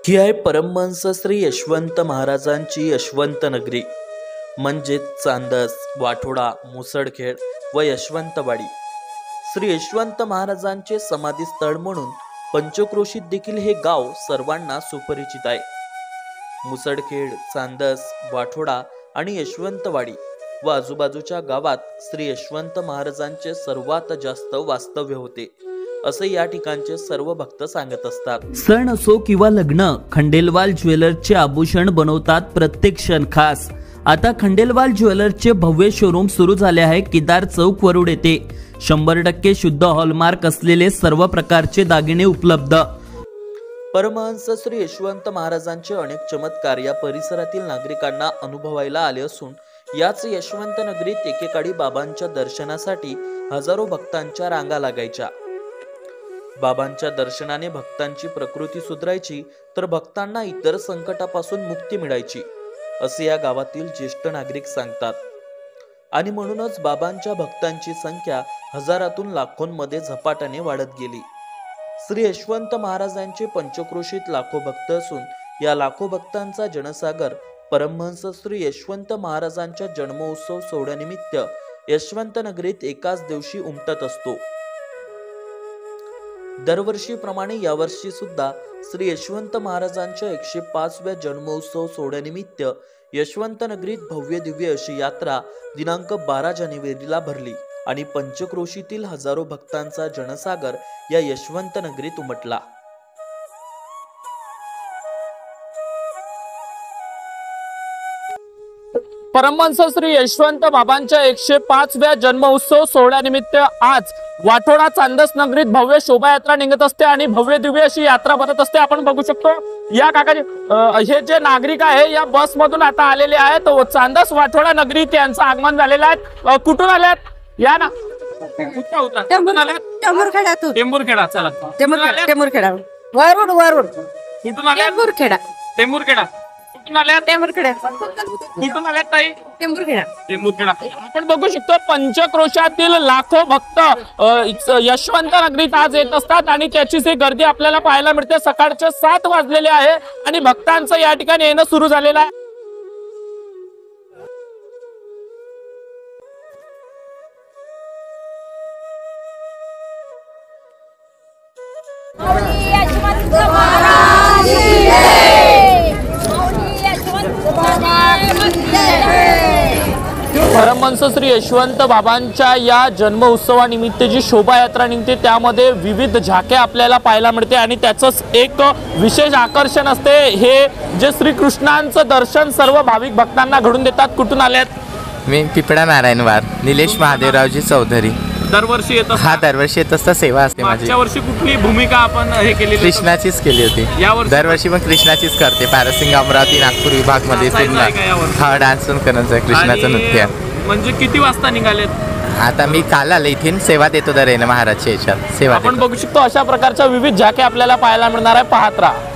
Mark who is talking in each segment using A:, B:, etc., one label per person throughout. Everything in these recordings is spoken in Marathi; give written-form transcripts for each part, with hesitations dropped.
A: ही आहे परमहंस श्री यशवंत महाराजांची यशवंत नगरी, म्हणजेच चांदस, वाठोडा, मुसळखेड व यशवंतवाडी. श्री यशवंत महाराजांचे समाधीस्थळ म्हणून पंचक्रोशीत देखील हे गाव सर्वांना सुपरिचित आहे. मुसळखेड, चांदस, वाठोडा आणि यशवंतवाडी व आजूबाजूच्या गावात श्री यशवंत महाराजांचे सर्वात जास्त वास्तव्य होते, असे या ठिकाणचे सर्व भक्त सांगत असतात. सण असो किंवा लग्न, खंडेलवाल ज्वेलर्सचे आभूषण बनवतात प्रत्येक क्षण खास. आता खंडेलवाल ज्वेलर्सचे भव्य शोरूम सुरू झाले आहे केदार चौक वरुड येथे. 100% शुद्ध हॉलमार्क असलेले सर्व प्रकारचे दागिने उपलब्ध. परमहंस श्री यशवंत महाराजांचे अनेक चमत्कार या परिसरातील नागरिकांना अनुभवायला आले असून याच यशवंत नगरीत एकेकाळी बाबांच्या दर्शनासाठी हजारो भक्तांच्या रांगा लागायच्या. बाबांच्या दर्शनाने भक्तांची प्रकृती सुधारायची, तर भक्तांना इतर संकटापासून मुक्ती मिळायची, असे या गावातील ज्येष्ठ नागरिक सांगतात. आणि म्हणूनच बाबांच्या भक्तांची संख्या हजारातून लाखोंमध्ये झपाट्याने वाढत गेली. श्री यशवंत महाराजांचे पंचक्रोशीत लाखो भक्त असून या लाखो भक्तांचा जनसागर परमहंस श्री यशवंत महाराजांच्या जन्मोत्सव सोहळ्यानिमित्त यशवंत नगरीत एकाच दिवशी उमटत असतो. दरवर्षीप्रमाणे यावर्षी सुद्धा श्री यशवंत महाराजांच्या 105व्या जन्मोत्सव सोहळ्यानिमित्त यशवंत नगरीत भव्य दिव्य अशी यात्रा दिनांक 12 जानेवारीला भरली आणि पंचक्रोशीतील हजारो भक्तांचा जनसागर या यशवंत नगरीत उमटला.
B: परमहंस श्री यशवंत बाबांच्या 105व्या जन्मोत्सव सोहळ्यानिमित्त आज वाठोडा चांदस नगरीत भव्य शोभायात्रा निघत असते आणि भव्य दिव्य अशी यात्रा भरत असते. आपण बघू शकतो या काकाजी हे जे नागरिक आहे या बस मधून आता आलेले आहेत. चांदस वाठोडा नगरीत यांचं आगमन झालेलं आहे. कुठून आल्यात? या ना.
C: टेंभुरखेडातून.
B: टेंभुरखेडा. चला
C: टेंभुरखेडा वरुड वरुड.
B: कुठून आल्यात?
C: टेंभुरखेडा.
B: टेंभुरखेडा. कुठून आल्यात?
C: टेंभुरखेडा.
B: कुठून आल्यात ताई?
C: टेंभुरखेडा.
B: टेंभुरखेडा. आपण बघू शकतो पंचक्रोशातील लाखो भक्त यशवंत नगरीत आज येत असतात आणि त्याचीच एक गर्दी आपल्याला पाहायला मिळते. सकाळचे 7 वाजलेले आहे आणि भक्तांचं या ठिकाणी येणं सुरू झालेलं आहे. परमहंस श्री यशवंत बाबांच्या या जन्म उत्सवानिमित्त जी शोभायात्रा निघते त्यामध्ये विविध झाके आपल्याला पाहायला मिळते आणि त्याचंच एक विशेष आकर्षण असते. हे जे श्रीकृष्णांचं दर्शन सर्व भाविक भक्तांना घडून देतात. कुठून आल्यात?
D: मी पिपळा नारायणवार. निलेश महादेवरावजी चौधरी.
B: दरवर्षी येत?
D: हा, दरवर्षी येत असता. सेवा असते माझी.
B: मागच्या वर्षी कुठली भूमिका आपण हे केली?
D: कृष्णाचीच केली होती. दरवर्षी मग कृष्णाचीच करते. पारसिंग अमरावती नागपूर विभाग मध्ये हा डान्स पण करायचा कृष्णाचं नृत्य.
B: म्हणजे किती वाजता निघालेत?
D: आता मी काल आले इथे सेवा देतो दरेन महाराजच्या याच्यात सेवा.
B: आपण बघू शकतो अशा प्रकारच्या विविध झाके आपल्याला पाहायला मिळणार आहे. पाहत राहा.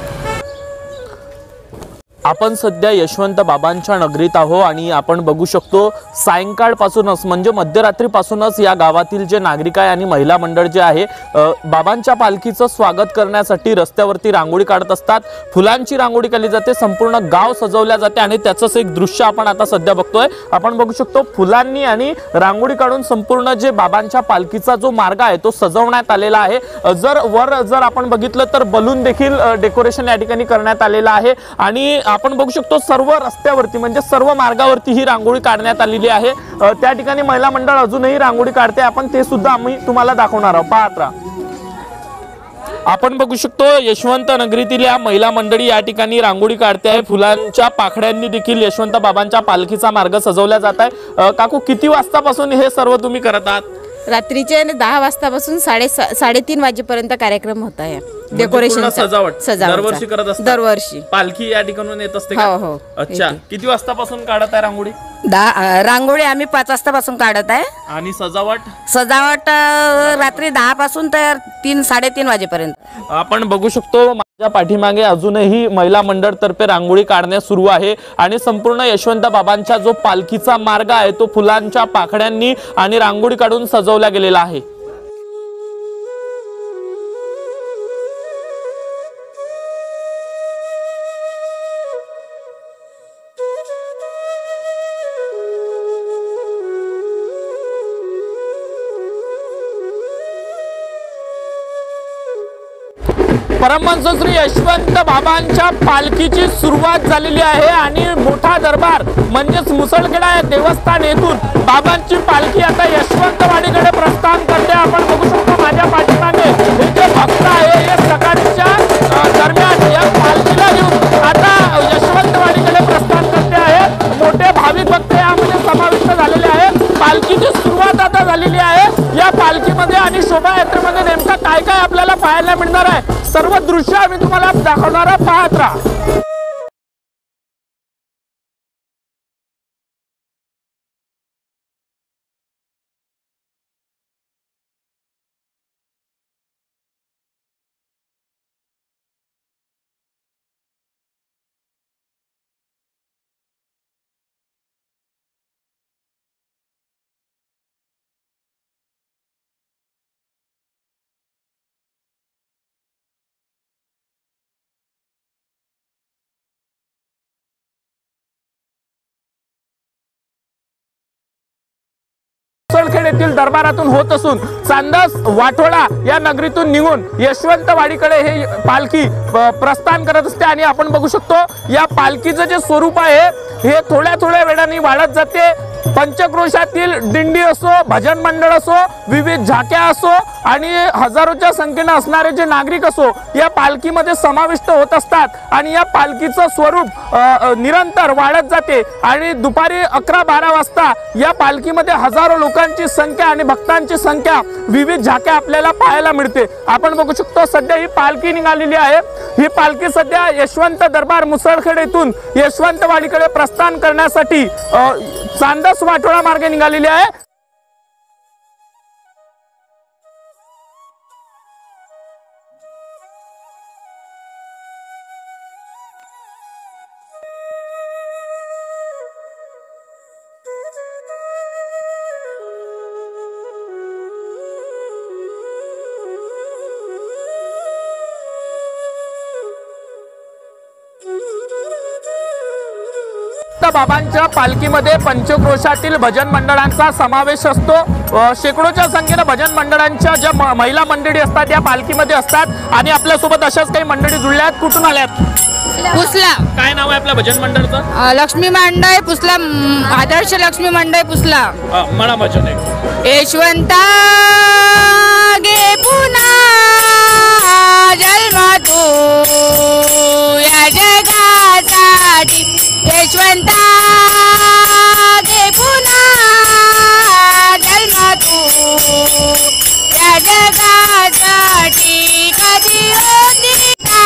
B: आपण सध्या यशवंत बाबांच्या नगरीत आहो आणि आपण बघू शकतो सायंकाळपासूनच म्हणजे मध्यरात्रीपासूनच या गावातील जे नागरिक आहे आणि महिला मंडळ जे आहे बाबांच्या पालखीचं स्वागत करण्यासाठी रस्त्यावरती रांगोळी काढत असतात. फुलांची रांगोळी केली जाते. संपूर्ण गाव सजवल्या जाते आणि त्याचंच एक दृश्य आपण आता सध्या बघतोय. आपण बघू शकतो फुलांनी आणि रांगोळी काढून संपूर्ण जे बाबांच्या पालखीचा जो मार्ग आहे तो सजवण्यात आलेला आहे. जर आपण बघितलं तर बलून देखील डेकोरेशन या ठिकाणी करण्यात आलेलं आहे आणि आपण बघू शकतो सर्व रस्त्यावरती म्हणजे सर्व मार्गावरती ही रांगोळी काढण्यात आलेली आहे. त्या ठिकाणी महिला मंडळ अजूनही रांगोळी काढते. आपण ते सुद्धा आम्ही तुम्हाला दाखवणार आहोत. पाहत राहा. आपण बघू शकतो यशवंत नगरीतील या महिला मंडळी या ठिकाणी रांगोळी काढते आहे. फुलांच्या पाखड्यांनी देखील यशवंत बाबांच्या पालखीचा मार्ग सजवला जात आहे. काकू, किती वाजतापासून हे सर्व तुम्ही करत आहात?
C: रात्रीचे 10 वाजतापासून 3:30 वाजेपर्यंत कार्यक्रम होत आहे. डेकोरेशन
B: सजावट दरवर्षी करत असतात?
C: दरवर्षी.
B: पालखी या ठिकाणी येत असते?
C: हो हो.
B: अच्छा. किती वाजतापासून काढत आहे रांगोळी?
C: रांगोळी आम्ही 5 वाजतापासून काढत आहे.
B: आणि सजावट
C: रात्री 10 पासून तर 3-3:30 वाजेपर्यंत.
B: आपण बघू शकतो माझ्या पाठीमागे अजूनही महिला मंडळ तर्फे रांगोळी काढण्यास सुरू आहे आणि संपूर्ण यशवंत बाबांचा जो पालखीचा मार्ग आहे तो फुलांच्या पाखड्यांनी आणि रांगोळी काढून सजवला गेलेला आहे. परमहंस श्री यशवंत बाबांच्या पालखीची सुरुवात झालेली आहे आणि मोठा दरबार म्हणजेच मुसळखेडा या देवस्थान येथून बाबांची पालखी आता यशवंतवाडीकडे प्रस्थान करते। आपण बघू शकतो माझ्या पाठीमागे हे जे भक्त आहे हे सकाळच्या दरम्यान या पालखीला घेऊन आता यशवंतवाडीकडे प्रस्थान करते आहे। मोठे भाविक भक्त यामध्ये समाविष्ट झालेले आहेत। पालखीची सुरुवात आता झालेली आहे। या पालखीमध्ये आणि शोभायात्रेमध्ये नेमका काय काय आपल्याला पाहायला मिळणार आहे सर्व दृश्य आम्ही तुम्हाला दाखवणार आहे, पाहत राहा। मुसळखेड येथील दरबारातून होत असून चांदस वाठोडा या नगरीतून निघून यशवंतवाडीकडे हे पालखी प्रस्थान करत असते आणि आपण बघू शकतो या पालखीचं जे स्वरूप आहे हे थोड्या वेळाने वाढत जाते। पंचक्रोशातील दिंडी असो, भजन मंडळ असो, विविध झाक्या असो आणि हजारोच्या संख्येने असणारे जे नागरिक असो या पालखीमध्ये समाविष्ट होत असतात आणि या पालखीचं स्वरूप निरंतर वाढत जाते आणि दुपारी 11-12 वाजता या पालखीमध्ये हजारो लोकांची संख्या आणि भक्तांची संख्या विविध झाक्या आपल्याला पाहायला मिळते। आपण बघू शकतो सध्या ही पालखी निघालेली आहे। ही पालखी सध्या यशवंत दरबार मुसळखेड येथून यशवंतवाडीकडे प्रस्थान करण्यासाठी चांदस वाठोडा मार्गे निघालेली आहे। बाबांच्या पालखीमध्ये पंचक्रोशातील भजन मंडळांचा समावेश असतो। शेकडोच्या संख्येने भजन मंडळांच्या ज्या महिला मंडळी असतात या पालखीमध्ये असतात आणि आपल्या सोबत अशाच काही मंडळी जुळल्या आहेत। कुठून आल्यात?
C: पुसला।
B: काय नाव आहे आपल्या भजन मंडळाचं?
C: लक्ष्मी मंडळ पुसला, आदर्श लक्ष्मी मंडळ पुसला।
B: म्हणा भजन आहे।
C: यशवंता गे पुन्हा जन्म तू या जगासाठी, यशवंता गे पुन्हा जन्म तू या जगासाठी, कधी होती का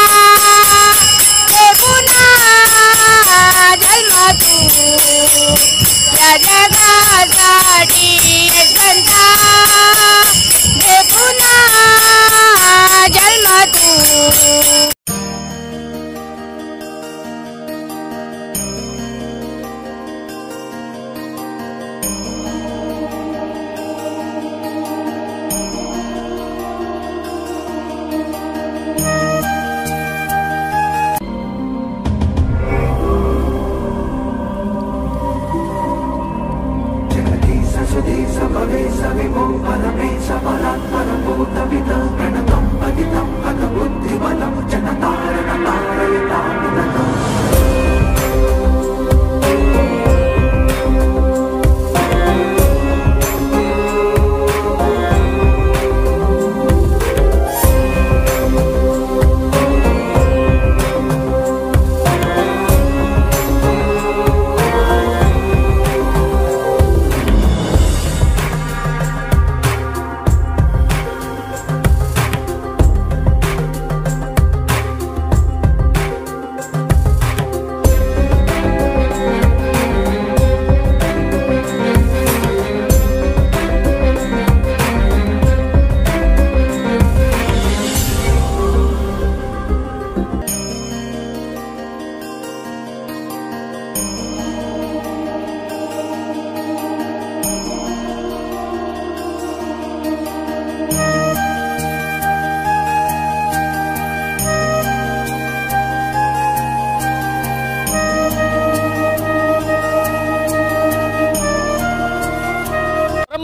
C: गे पुन्हा जन्म तू या जगासाठी, यशवंता गे पुन्हा जन्म तू।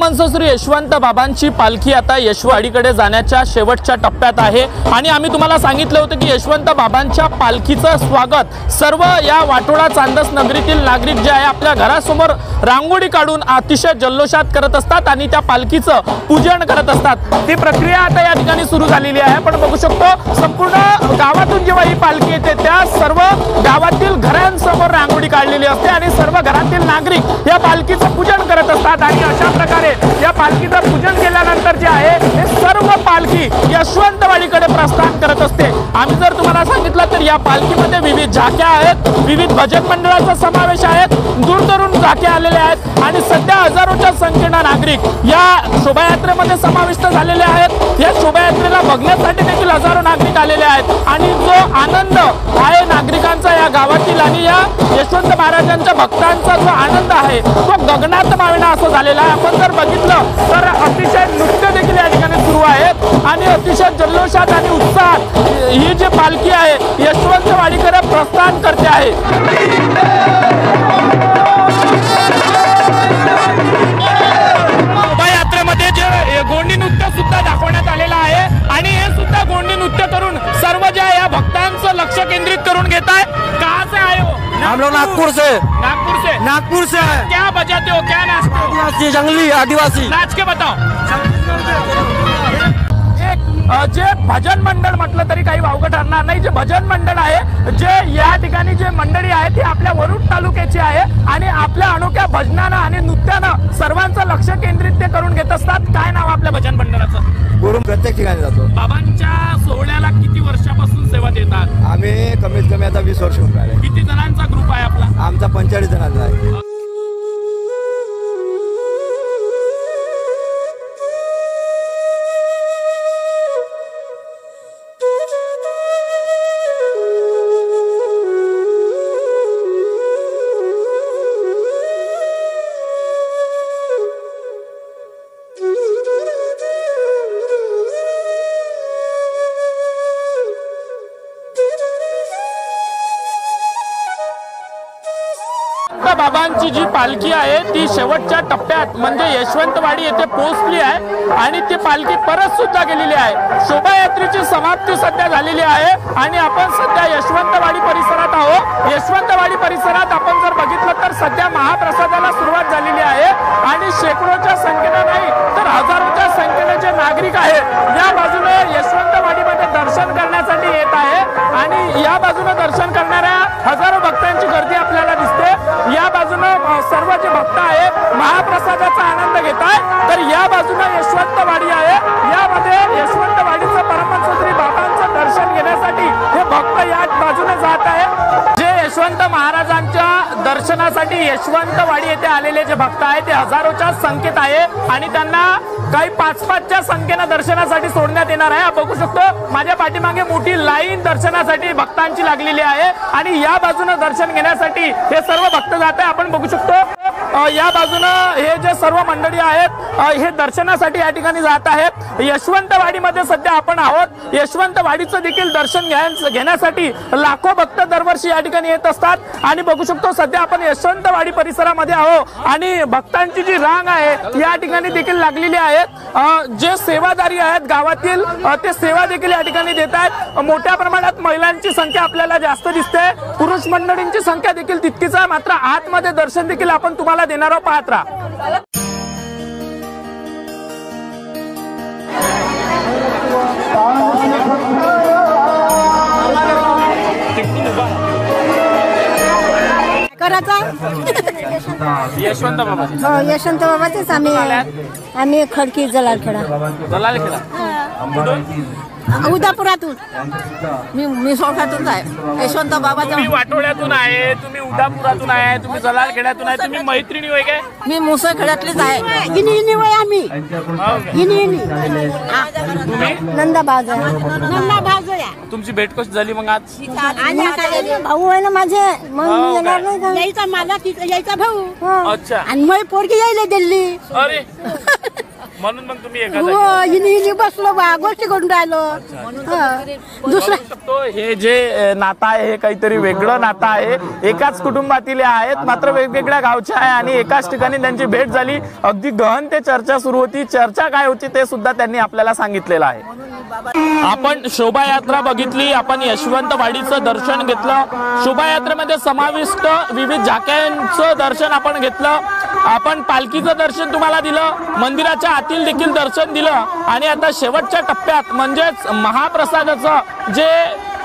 B: परमहंस श्री यशवंत बाबांची पालखी आता यशवाडीकडे जाण्याच्या शेवटच्या टप्प्यात आहे आणि आम्ही तुम्हाला सांगितलं होतं की यशवंत बाबांच्या पालखीचं स्वागत सर्व या वाटोळा चांदस नगरीतील नागरिक जे आहे आपल्या घरासमोर रांगोळी काढून अतिशय जल्लोषात करत असतात आणि त्या पालखीचं पूजन करत असतात। ती प्रक्रिया आता या ठिकाणी सुरू झालेली आहे। आपण बघू शकतो संपूर्ण गावातून जेव्हा ही पालखी येते त्या सर्व गावातील घरांसमोर रांगोळी काढलेली असते आणि सर्व घरातील नागरिक या पालखीचं पूजन करत असतात आणि अशा प्रकारे या पालखीचं पूजन केल्यानंतर जे आहे हे सर्व पालखी यशवंतवाडीकडे प्रस्थान करत असते। आम्ही जर तुम्हाला सांगितलं तर या पालखीमध्ये विविध झाक्या आहेत, विविध भजन मंडळाचा समावेश आहे, दूरदूरून झाक्या आलेल्या आहेत आणि सध्या हजारोच्या संख्येने नागरिक या शोभायात्रेमध्ये समाविष्ट झालेले आहेत। या शोभायात्रेला बघण्यासाठी देखील हजारो नागरिक आलेले आहेत आणि जो आनंद आहे नागरिकांचा या गावातील आणि या यशवंत महाराजांच्या भक्तांचा जो आनंद आहे तो गगनात मावेना असं झालेला आहे। आपण जर बघितलं तर अतिशय नृत्य देखील या ठिकाणी सुरू आहेत आणि अतिशय जल्लोषात आणि उत्साहात ही जी पालखी आहे यशवंतवाडीकडे प्रस्थान करते आहे। शोभायात्रेमध्ये जे गोंडी नृत्य सुद्धा दाखवण्यात आलेलं आहे आणि हे सुद्धा गोंडी नृत्य करून सर्व ज्या या भक्तांचं लक्ष केंद्रित करून घेत आहे। कहाँ से आए हो?
E: हम लोग नागपुर से
B: नागपुर से क्या बजाते हो, क्या नाचते हो?
E: आदिवासी, जंगली आदिवासी।
B: नाच के बताओ। जे भजन मंडळ म्हटलं तरी काही वावगं ठरणार नाही। जे भजन मंडळ आहे जे या ठिकाणी जे मंडळी आहे ती आपल्या वरुड तालुक्याची आहे आणि आपल्या अनोख्या भजनानं आणि नृत्यानं सर्वांचं लक्ष केंद्रित ते करून घेत असतात। काय नाव आपल्या भजन मंडळाचं?
E: गुरु प्रत्येक ठिकाणी जातो।
B: बाबांच्या सोहळ्याला किती वर्षापासून सेवा देतात?
E: आम्ही कमीत कमी आता 20 वर्ष होऊन राहिले।
B: किती जणांचा ग्रुप आहे आपला?
E: आमचा 45 जणांचा आहे।
B: बाबांची जी पालखी आहे ती शेवटच्या टप्प्यात म्हणजे यशवंतवाडी येथे पोहोचली आहे आणि ती पालखी परत सुद्धा गेलेली आहे। शोभायात्रेची समाप्ती सध्या झालेली आहे आणि आपण सध्या यशवंतवाडी परिसरात आहोत। यशवंतवाडी परिसरात आपण जर बघितलं तर सध्या महाप्रसादाला सुरुवात झालेली आहे आणि शेकडोच्या संख्येने नाही तर हजारोच्या संख्येने जे नागरिक आहेत या बाजूने यशवंतवाडीमध्ये दर्शन करण्यासाठी येत आहे आणि या बाजूने दर्शन करणाऱ्या हजारो भक्तांची गर्दी आपल्याला दिसते। या बाजूने सर्व जे भक्त आहे महाप्रसादाचा आनंद घेत आहे तर या बाजूने यशवंतवाडी आहे। यामध्ये यशवंतवाडीचं परमहंस श्री बाबांचं दर्शन घेण्यासाठी हे भक्त या बाजूने जात आहे। जे यशवंत महाराजांच्या दर्शनासाठी यशवंतवाडी येथे आलेले जे भक्त आहेत ते हजारोच्या संख्येत आहे आणि त्यांना काही 5-5च्या संख्येने दर्शनासाठी सोडण्यात येणार आहे। बघू शकतो माझ्या पाठीमागे मोठी लाईन दर्शनासाठी भक्तांची लागलेली आहे आणि या बाजूने दर्शन घेण्यासाठी हे सर्व भक्त जात आहे। आपण बघू शकतो या बाजूने हे जे सर्व मंडळी आहेत हे दर्शनासाठी या ठिकाणी जात आहेत। यशवंतवाडीमध्ये सध्या आपण आहोत। यशवंतवाडीचं देखील दर्शन घेण्यासाठी लाखो भक्त दरवर्षी या ठिकाणी येत असतात आणि बघू शकतो सध्या आपण यशवंतवाडी परिसरामध्ये आहोत आणि भक्तांची जी रांग आहे या ठिकाणी देखील लागलेली आहे। जे सेवादारी आहेत गावातील ते सेवा देखील या ठिकाणी देत आहेत। मोठ्या प्रमाणात महिलांची संख्या आपल्याला जास्त दिसते, पुरुष मंडळींची संख्या देखील तितकीच आहे। मात्र आतमध्ये दर्शन देखील आपण तुम्हाला देणार आहोत, पाहत राहा। यशवंत बाबा
F: हो यशवंत बाबाचेच आम्ही खडकी जलालखेडा उदापुरातून मी सोळखातून आहे। यशवंत बाबाचा
B: तुम्ही वाटोळ्यातून आहे, तुम्ही उदापुरातून आहे, तुम्ही जलालखेड्यातून आहे, तुम्ही मैत्रिणी होय काय?
F: मी मुसळखेड्यातलीच आहे। इनी वय आम्ही इनी
B: तुम्ही
F: नंदा भावजा
B: तुमची भेट कशी झाली मग आज?
F: भाऊ आहे ना माझे, मग मी येणार नाही का? यायचा मला यायचा भाऊ
B: अच्छा
F: आणि मग पोरगी यायला दिल्ली।
B: अरे म्हणून मग तुम्ही एका
F: हो
B: जागी
F: हिनी बसलो बा गोष्टी करून राहिलो दुसरं
B: बघू शकतो हे जे नातं आहे हे काहीतरी वेगळं नातं आहे. एकाच कुटुंबातील आहेत मात्र वेगवेगळ्या गावचे आहे आणि एकाच ठिकाणी त्यांची भेट झाली. अगदी गहन ते चर्चा सुरू होती. चर्चा काय होती ते सुद्धा त्यांनी आपल्याला सांगितलेलं आहे. आपण शोभायात्रा बघितली, आपण यशवंतवाडीचं दर्शन घेतलं. शोभायात्रेमध्ये समाविष्ट विविध झाक्यांचं दर्शन आपण घेतलं. आपण पालखीचं दर्शन तुम्हाला दिलं, मंदिराच्या आतील देखील दर्शन दिलं आणि आता शेवटच्या टप्प्यात म्हणजेच महाप्रसादाचं जे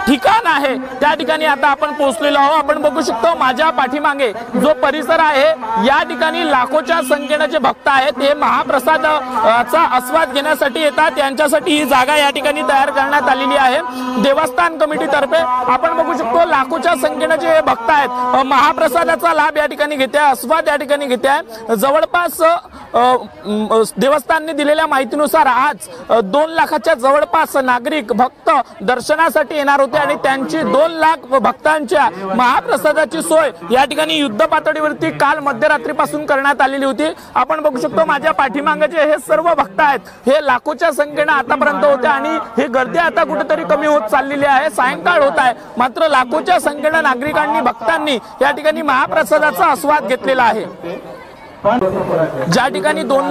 B: ठिकाण आहे त्या ठिकाणी आता आपण पोहोचलेलो आहोत. आपण बघू शकतो माझ्या पाठीमागे जो परिसर आहे या ठिकाणी लाखोच्या संख्येने जे भक्त आहेत हे महाप्रसादाचा आस्वाद घेण्यासाठी येतात. यांच्यासाठी ही जागा या ठिकाणी तयार करण्यात आलेली आहे देवस्थान कमिटीतर्फे. आपण बघू शकतो लाखोच्या संख्येने जे भक्त आहेत महाप्रसादाचा लाभ या ठिकाणी घेते आहे, आस्वाद या ठिकाणी घेते आहे. जवळपास देवस्थानने दिलेल्या माहितीनुसार आज 2 लाखाच्या जवळपास नागरिक भक्त दर्शनासाठी येणार होते आणि त्यांची 2 लाख भक्तांच्या महाप्रसादाची सोय या ठिकाणी युद्ध पातळीवरती काल मध्यरात्रीपासून करण्यात आलेली होती. आपण बघू शकतो माझ्या पाठीमागे जे हे सर्व भक्त आहेत हे लाखोच्या संख्येने आतापर्यंत होते आणि ही गर्दी आता कुठेतरी कमी होत चाललेली आहे. सायंकाळ होत आहे मात्र लाखोच्या संख्येने नागरिकांनी भक्तांनी या ठिकाणी महाप्रसादाचा आस्वाद घेतलेला आहे. ज्या ठिकाणी 2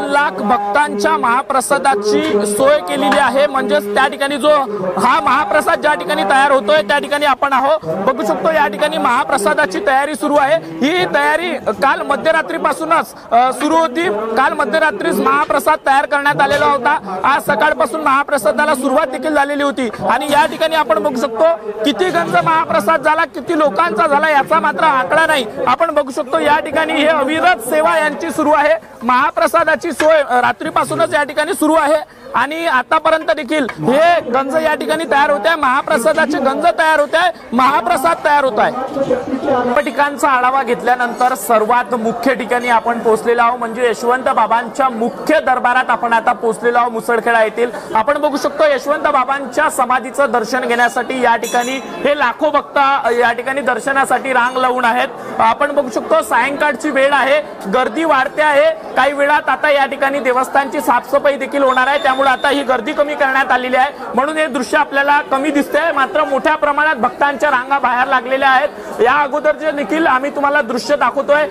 B: लाख भक्तांच्या महाप्रसादाची सोय केलेली आहे म्हणजेच त्या ठिकाणी जो हा महाप्रसाद ज्या ठिकाणी तयार होतोय त्या ठिकाणी आपण आहोत. बघू शकतो या ठिकाणी महाप्रसादाची तयारी सुरू आहे. ही तयारी काल मध्यरात्रीपासूनच सुरू होती. काल मध्यरात्रीच महाप्रसाद तयार करण्यात आलेला होता. आज सकाळपासून महाप्रसादाला सुरुवात देखील झालेली होती आणि या ठिकाणी आपण बघू शकतो किती गंज महाप्रसाद झाला, किती लोकांचा झाला याचा मात्र आकडा नाही. आपण बघू शकतो या ठिकाणी हे अविरत सेवा यांची सुरू आहे. महाप्रसादाची सोय रात्रीपासूनच या ठिकाणी सुरू आहे आणि आतापर्यंत देखील हे गंज या ठिकाणी तयार होत आहे. महाप्रसादाचे गंज तयार होत आहे, महाप्रसाद तयार होत आहे. ठिकाणचा आढावा घेतल्यानंतर सर्वात मुख्य ठिकाणी आपण पोहोचलेलो आहोत म्हणजे यशवंत बाबांच्या मुख्य दरबारात आपण आता पोहोचलेलो आहोत मुसळखेडा येथील. आपण बघू शकतो यशवंत बाबांच्या समाधीचं दर्शन घेण्यासाठी या ठिकाणी हे लाखो भक्त या ठिकाणी दर्शनासाठी रांग लावून आहेत. आपण बघू शकतो सायंकाळची वेळ आहे, गर्दी वाढते आहे. काही वेळात आता या ठिकाणी देवस्थानची साफसफाई देखील होणार आहे त्यामुळे आता ही गर्दी कमी करण्यात आलेली आहे म्हणून हे दृश्य आपल्याला कमी दिसते मात्र मोठ्या प्रमाणात भक्तांच्या रांगा बाहेर लागलेल्या आहेत. या अगोदरचे देखील आम्ही तुम्हाला दृश्य दाखवतोय.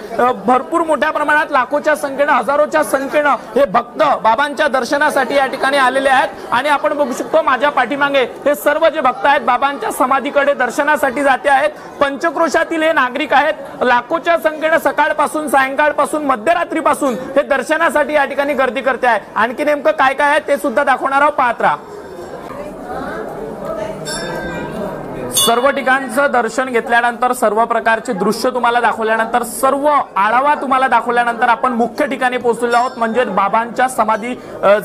B: भरपूर मोठ्या प्रमाणात लाखोच्या संख्येने हजारोच्या संख्येने हे भक्त बाबांच्या दर्शनासाठी या ठिकाणी आलेले आहेत आणि आपण बघू शकतो माझ्या पाठीमागे हे सर्व जे भक्त आहेत बाबांच्या समाधीकडे दर्शनासाठी जाते आहेत. पंचक्रोशातील हे नागरिक आहेत. लाखोच्या संख्येने सकाळपासून सायंकाळपासून मध्यरात्रीपासून हे दर्शनासाठी या ठिकाणी गर्दी करते आहे. आणखी नेमकं काय काय आहे ते सुद्धा दाखवणार आहोत, पाहत राहा. सर्व ठिकाणचं दर्शन घेतल्यानंतर सर्व प्रकारचे दृश्य तुम्हाला दाखवल्यानंतर सर्व आढावा तुम्हाला दाखवल्यानंतर आपण मुख्य ठिकाणी पोहोचलेलो आहोत म्हणजे बाबांच्या समाधी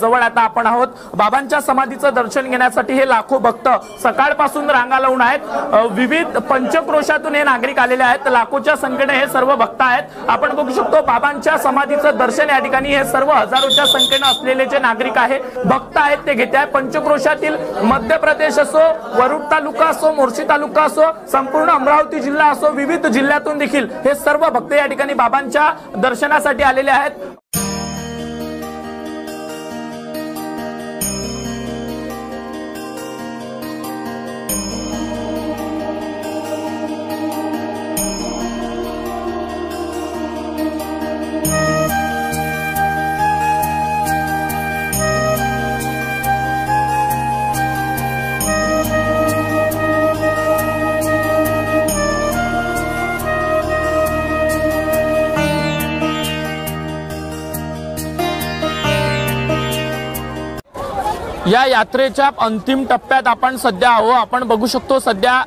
B: जवळ आता आपण आहोत. बाबांच्या समाधीचं दर्शन घेण्यासाठी हे लाखो भक्त सकाळपासून रांगा लावून आहेत. विविध पंचक्रोशातून हे नागरिक आलेले आहेत. लाखोच्या संख्येने हे सर्व भक्त आहेत. आपण बघू शकतो बाबांच्या समाधीचं दर्शन या ठिकाणी हे सर्व हजारोच्या संख्येने असलेले जे नागरिक आहे भक्त आहेत ते घेत आहेत. पंचक्रोशातील मध्य प्रदेश असो, वरुड तालुका असो, मोर्शी तालुका असो, संपूर्ण अमरावती जिल्हा असो, विविध जिल्ह्यातून देखील हे सर्व भक्त या ठिकाणी बाबांच्या दर्शनासाठी आलेले आहेत. या यात्रेच्या अंतिम टप्प्यात आपण सध्या आहोत. आपण बघू शकतो सध्या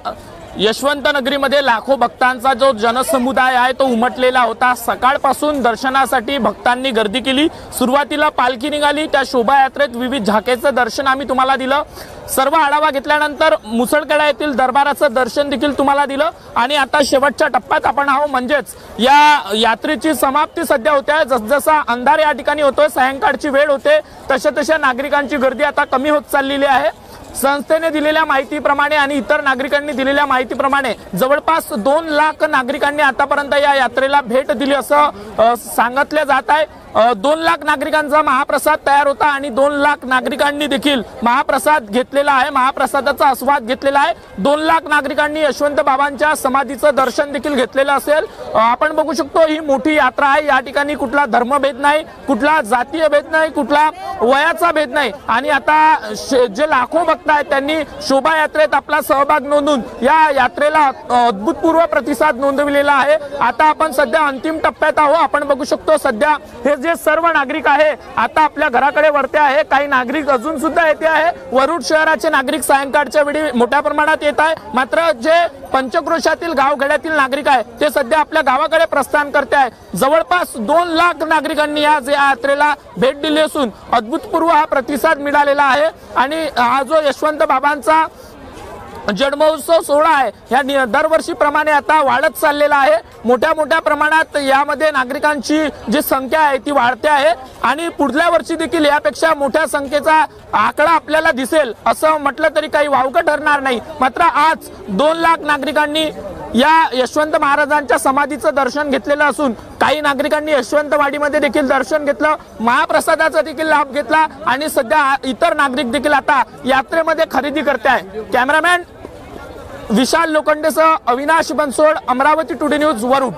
B: यशवंत नगरीमध्ये लाखो भक्तांचा जो जनसमुदाय आहे तो उमटलेला होता. सकाळपासून दर्शनासाठी भक्तांनी गर्दी केली. सुरुवातीला पालखी निघाली, त्या शोभायात्रेत विविध झाकेचं दर्शन आम्ही तुम्हाला दिलं. सर्व आढावा घेतल्यानंतर मुसळखेडा येथील दरबाराचं दर्शन देखील तुम्हाला दिलं आणि आता शेवटच्या टप्प्यात आपण आहोत म्हणजेच या यात्रेची समाप्ती सध्या होते. जसजसा अंधार या ठिकाणी होतोय, सायंकाळची वेळ होते, तशा नागरिकांची गर्दी आता कमी होत चाललेली आहे. संस्थेने दिलेल्या माहितीप्रमाणे आणि इतर नागरिकांनी दिलेल्या माहितीप्रमाणे जवळपास 2 लाख नागरिकांनी आतापर्यंत या यात्रेला भेट दिली असं सांगितलं जात आहे. 2 लाख नागरिकांचा महाप्रसाद तयार होता आणि 2 लाख नागरिकांनी देखील महाप्रसाद घेतलेला आहे, महाप्रसादाचा आस्वाद घेतलेला आहे। 2 लाख नागरिकांनी यशवंत बाबांच्या समाधीचं दर्शन देखील घेतलेलं असेल। आपण बघू शकतो ही मोठी यात्रा आहे, या ठिकाणी कुठला धर्मभेद नाही, कुठला जातीय भेद नाही, कुठला वयाचा भेद नाही आणि आता जे लाखो भक्त आहेत त्यांनी शोभायात्रेत आपला सहभाग नोंदवून या यात्रेला अद्भुतपूर्व प्रतिसाद नोंदविलेला आहे। आता आपण सध्या अंतिम टप्प्यात आहोत। आपण बघू शकतो सध्या हे जे सर्व नागरिक आहे आता आपल्या घराकडे वरते आहे, काही नागरिक अजून सुद्धा येते आहे। वरुड शहराचे नागरिक सायंकाळच्या वेळी मोठ्या प्रमाणात येत आहे, मात्र जे पंचक्रोशातील गावखेड्यातील नागरिक आहे ते सध्या आपल्या गावाकडे प्रस्थान करते आहे। जवळपास 2 लाख नागरिकांनी या यात्रेला भेट दिली असून अद्भुतपूर्व हा प्रतिसाद मिळालेला आहे आणि हा जो यशवंत बाबांचा जन्मोत्सव सोहळा आहे या दरवर्षीप्रमाणे आता वाढत चाललेला आहे। मोठ्या प्रमाणात यामध्ये नागरिकांची जी संख्या आहे ती वाढते आहे आणि पुढल्या वर्षी देखील यापेक्षा मोठ्या संख्येचा आकडा आपल्याला दिसेल असं म्हटलं तरी काही वावगं ठरणार नाही। मात्र आज 2 लाख नागरिकांनी या यशवंत महाराजांच्या समाधीचं दर्शन घेतलेलं असून काही नागरिकांनी यशवंतवाडीमध्ये देखील दर्शन घेतलं, महाप्रसादाचा देखील लाभ घेतला आणि सध्या इतर नागरिक देखील आता यात्रेमध्ये खरेदी करते आहे। कॅमेरामॅन विशाल लोखंडेसह अविनाश बनसोड, अमरावती टुडे न्यूज, वरुड।